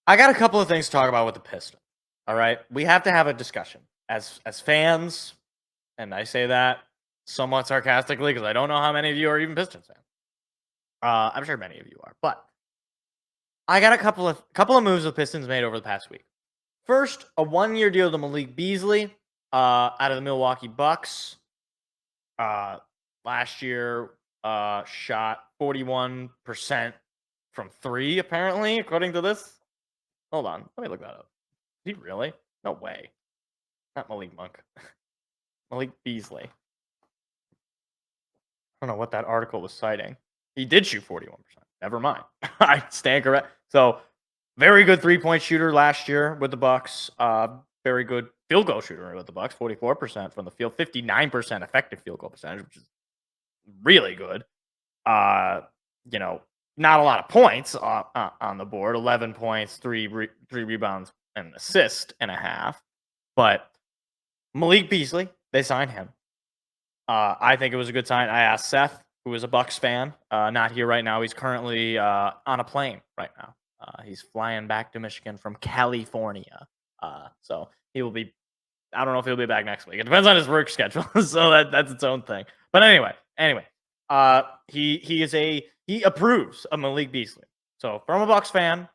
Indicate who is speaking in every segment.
Speaker 1: I got a couple of things to talk about with the Pistons. All right, we have to have a discussion as fans, and I say that somewhat sarcastically because I don't know how many of you are even Pistons fans. I'm sure many of you are, but I got a couple of moves the Pistons made over the past week. First, a 1-year deal to Malik Beasley out of the Milwaukee Bucks. Uh, Last year, shot 41% from three, apparently, according to this. Hold on, let me look that up. Did he really? No way. Not Malik Monk. Malik Beasley. I don't know what that article was citing. He did shoot 41%. Never mind. I stand correct. So, very good three-point shooter last year with the Bucks. Very good field goal shooter with the Bucks. 44% from the field, 59% effective field goal percentage, which is really good. Uh, you know, not a lot of points on the board. 11 points, three rebounds, and an assist and a half. But Malik Beasley, they signed him. I think it was a good sign. I asked Seth, who is a Bucks fan, not here right now. He's currently on a plane right now. He's flying back to Michigan from California. So he will be. I don't know if he'll be back next week. It depends on his work schedule. So that's its own thing. But anyway, he approves of Malik Beasley. So from a Bucks fan,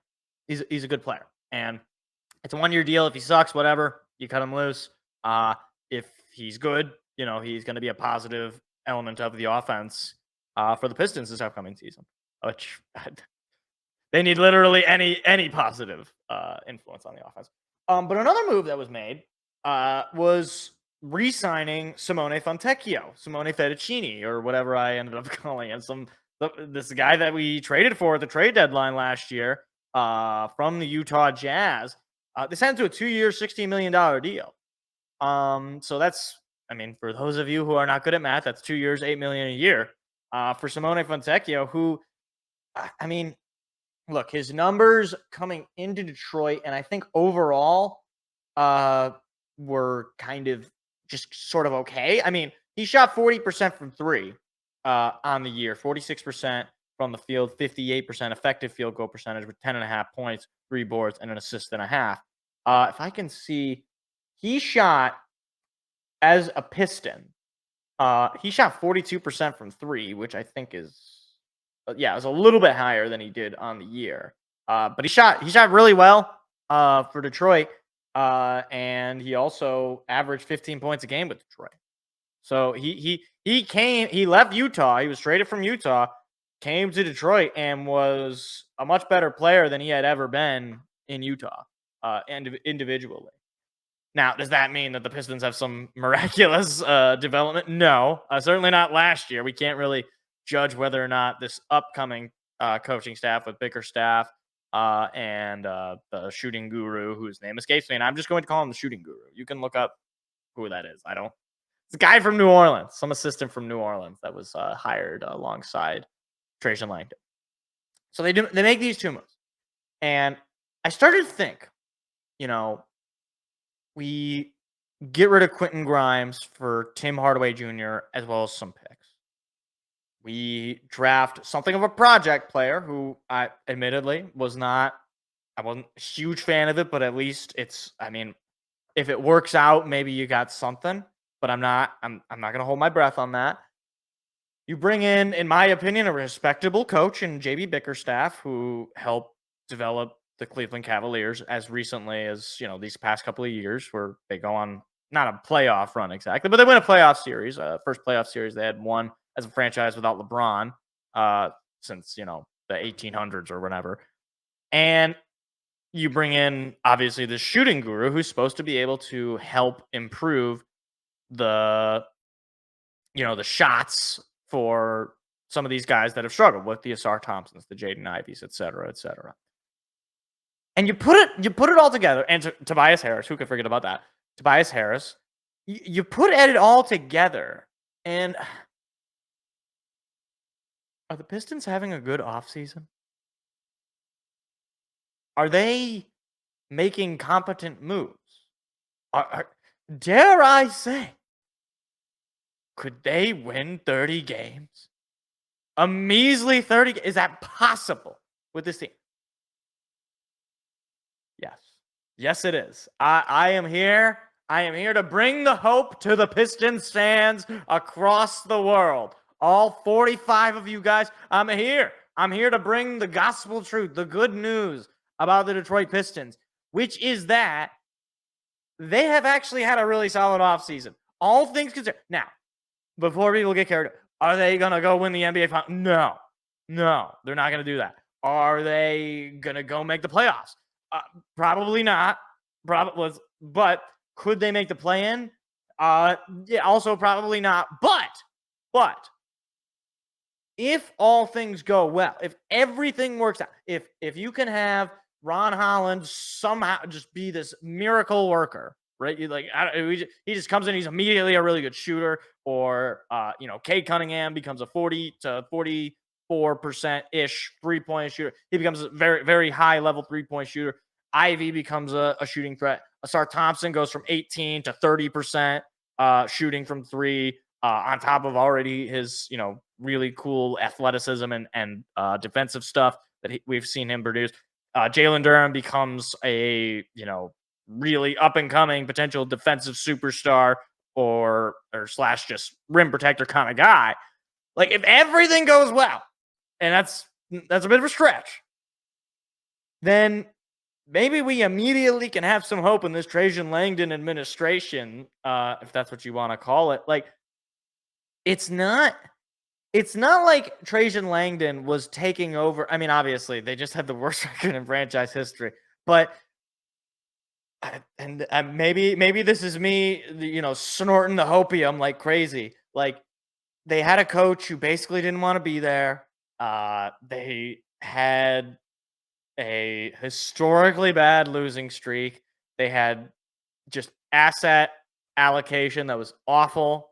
Speaker 1: he's a good player, and it's a 1-year deal. If he sucks, whatever, you cut him loose. If he's good, he's going to be a positive element of the offense for the Pistons this upcoming season, which they need literally any positive influence on the offense. But another move that was made was re-signing Simone Fettuccini, or whatever I ended up calling it. This guy that we traded for at the trade deadline last year from the Utah Jazz. They signed to a 2-year, $16 million deal. So that's, for those of you who are not good at math, that's 2 years, $8 million a year for Simone Fontecchio, who, I mean, look, his numbers coming into Detroit, and I think overall, were kind of just sort of okay. He shot 40% from three on the year, 46% from the field, 58% effective field goal percentage with 10.5 points, 3 boards, and an assist and a half. If I can see, he shot as a Piston. He shot 42% from three, which I think is, it was a little bit higher than he did on the year. But he shot really well for Detroit, and he also averaged 15 points a game with Detroit. So he left Utah. He was traded from Utah, came to Detroit, and was a much better player than he had ever been in Utah, and individually. Now, does that mean that the Pistons have some miraculous development? No, certainly not last year. We can't really judge whether or not this upcoming coaching staff with Bickerstaff and the shooting guru, whose name escapes me, and I'm just going to call him the shooting guru. You can look up who that is. I don't. It's a guy from New Orleans, some assistant from New Orleans that was hired alongside Trajan Langdon. So they make these two moves, and I started to think, we get rid of Quentin Grimes for Tim Hardaway Jr. as well as some picks. We draft something of a project player who I admittedly I wasn't a huge fan of it, but at least if it works out, maybe you got something, but I'm not going to hold my breath on that. You bring in my opinion, a respectable coach in JB Bickerstaff, who helped develop the Cleveland Cavaliers as recently as, these past couple of years, where they go on not a playoff run exactly, but they win a playoff series. First playoff series they had won as a franchise without LeBron since, the 1800s or whatever. And you bring in, obviously, the shooting guru who's supposed to be able to help improve the shots for some of these guys that have struggled with the Asar Thompsons, the Jaden Ivies, et cetera, et cetera. And you put it all together, and Tobias Harris, who could forget about that? Tobias Harris, you put it all together, and are the Pistons having a good offseason? Are they making competent moves? Dare I say, could they win 30 games? A measly 30. Is that possible with this team? Yes. Yes, it is. I am here. I am here to bring the hope to the Pistons fans across the world. All 45 of you guys, I'm here. I'm here to bring the gospel truth, the good news about the Detroit Pistons, which is that they have actually had a really solid offseason. All things considered. Now, before people get carried away, are they going to go win the NBA Finals? No. No, they're not going to do that. Are they going to go make the playoffs? Probably not. Probably, but could they make the play-in? Yeah, also probably not. But if all things go well, if everything works out, if you can have Ron Holland somehow just be this miracle worker, right? He just comes in, he's immediately a really good shooter, or Cade Cunningham becomes a 40 to 44% ish 3-point shooter. He becomes a very, very high level 3-point shooter. Ivy becomes a shooting threat. Asar Thompson goes from 18 to 30% shooting from three, on top of already his, really cool athleticism and defensive stuff that we've seen him produce. Jalen Durham becomes a, really up and coming potential defensive superstar or slash just rim protector kind of guy. Like, if everything goes well, and that's a bit of a stretch, then maybe we immediately can have some hope in this Trajan Langdon administration, if that's what you want to call it. Like, it's not like Trajan Langdon was taking over. I mean, obviously, they just had the worst record in franchise history. But maybe this is me, snorting the hopium like crazy. Like, they had a coach who basically didn't want to be there. They had a historically bad losing streak. They had just asset allocation that was awful.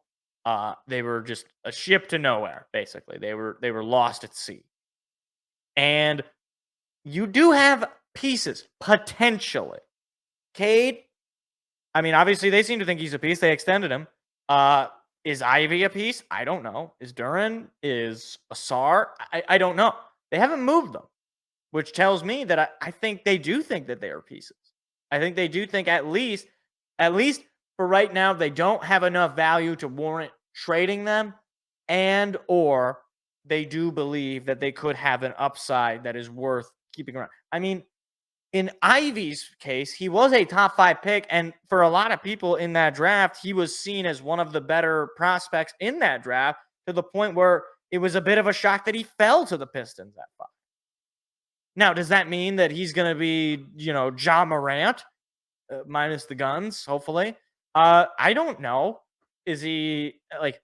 Speaker 1: They were just a ship to nowhere, basically. They were lost at sea. And you do have pieces, potentially. Cade, I mean, obviously they seem to think he's a piece. They extended him. Is Ivy a piece? I don't know. Is Duran? Is Asar? I don't know. They haven't moved them, which tells me that I think they do think that they are pieces. I think they do think at least for right now, they don't have enough value to warrant trading them, and or they do believe that they could have an upside that is worth keeping around. I mean, in Ivy's case, he was a top 5 pick, and for a lot of people in that draft, he was seen as one of the better prospects in that draft, to the point where it was a bit of a shock that he fell to the Pistons at 5. Now, does that mean that he's going to be, Ja Morant, minus the guns, hopefully? I don't know. Is he like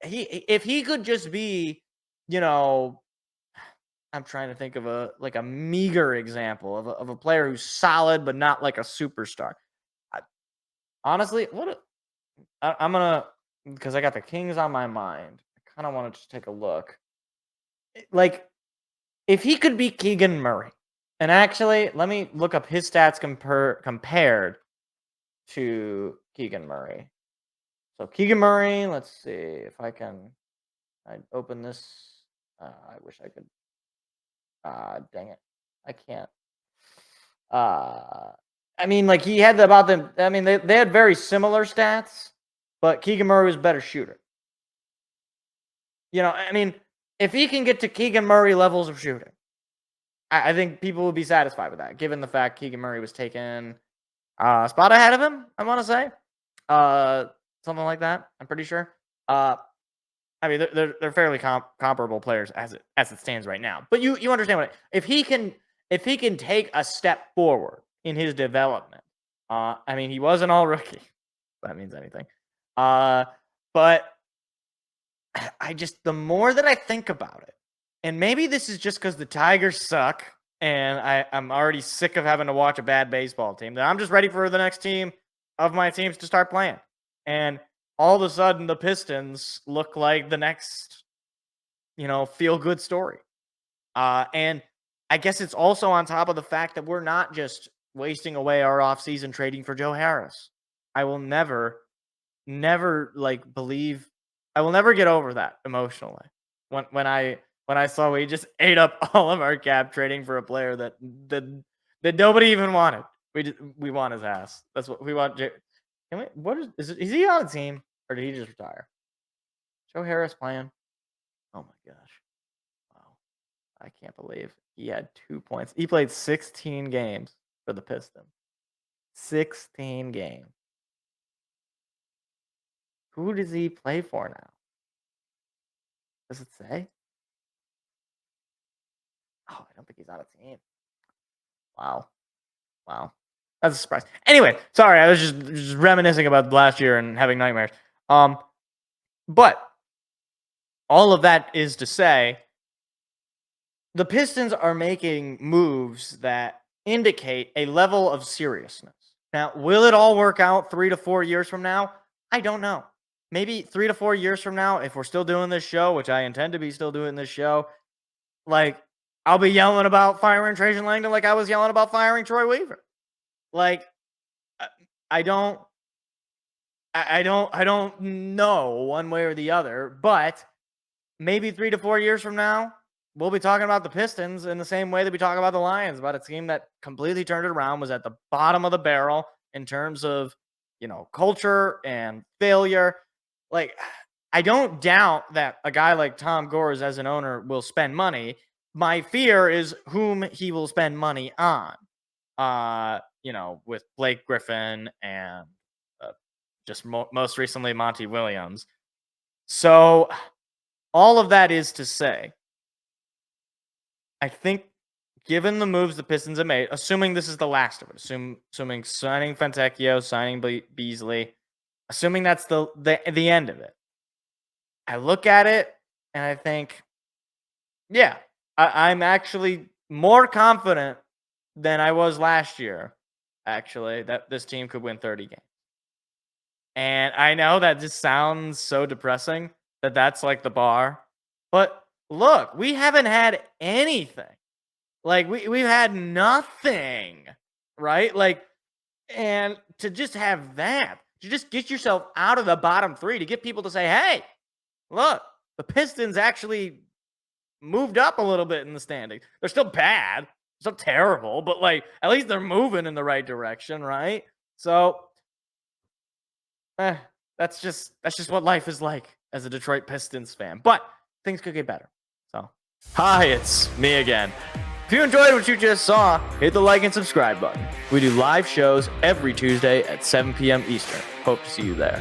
Speaker 1: if he could just be, I'm trying to think of a meager example of a player who's solid but not like a superstar. Honestly, I'm gonna, because I got the Kings on my mind. I kind of want to just take a look. Like, if he could be Keegan Murray, and actually, let me look up his stats compared to Keegan Murray. So Keegan Murray, let's see if I open this. I wish I could. Dang it, I can't. I mean, like, he had about them. I mean, they had very similar stats, but Keegan Murray was a better shooter. I mean, if he can get to Keegan Murray levels of shooting, I think people would be satisfied with that, given the fact Keegan Murray was taken a spot ahead of him, I want to say. Something like that, I'm pretty sure. I mean, they're fairly comparable players as it stands right now. But you understand if he can take a step forward in his development. I mean, he was an all rookie. If that means anything. But the more that I think about it, and maybe this is just because the Tigers suck, and I'm already sick of having to watch a bad baseball team, that I'm just ready for the next team of my teams to start playing. And all of a sudden, the Pistons look like the next, feel-good story. And I guess it's also on top of the fact that we're not just wasting away our offseason trading for Joe Harris. I will never believe. I will never get over that emotionally. When I saw we just ate up all of our cap trading for a player that that nobody even wanted. We want his ass. That's what we want. Can we, what is he on the team or did he just retire? Joe Harris playing? Oh my gosh. Wow. I can't believe he had 2 points. He played 16 games for the Pistons. 16 games. Who does he play for now? Does it say? Oh, I don't think he's on a team. Wow. Wow. That's a surprise. Anyway, sorry, I was just reminiscing about last year and having nightmares. But all of that is to say, the Pistons are making moves that indicate a level of seriousness. Now, will it all work out 3 to 4 years from now? I don't know. Maybe 3 to 4 years from now, if we're still doing this show, which I intend to be still doing this show, like, I'll be yelling about firing Trajan Langdon like I was yelling about firing Troy Weaver. Like, I don't know one way or the other, but maybe 3 to 4 years from now, we'll be talking about the Pistons in the same way that we talk about the Lions, about a team that completely turned it around, was at the bottom of the barrel in terms of, culture and failure. Like, I don't doubt that a guy like Tom Gores as an owner will spend money. My fear is whom he will spend money on. With Blake Griffin and just most recently Monty Williams. So all of that is to say, I think given the moves the Pistons have made, assuming this is the last of it, assuming signing Fontecchio, signing Beasley, assuming that's the end of it, I look at it and I think, yeah, I'm actually more confident than I was last year, actually, that this team could win 30 games. And I know that just sounds so depressing that that's like the bar. But look, we haven't had anything. Like, we've had nothing, right? Like, and to just have that, to just get yourself out of the bottom 3, to get people to say, hey, look, the Pistons actually moved up a little bit in the standings. They're still bad. Still terrible, but like at least they're moving in the right direction, right? So that's just what life is like as a Detroit Pistons fan. But things could get better. So hi, it's me again. If you enjoyed what you just saw, hit the like and subscribe button. We do live shows every Tuesday at 7 p.m. Eastern. Hope to see you there.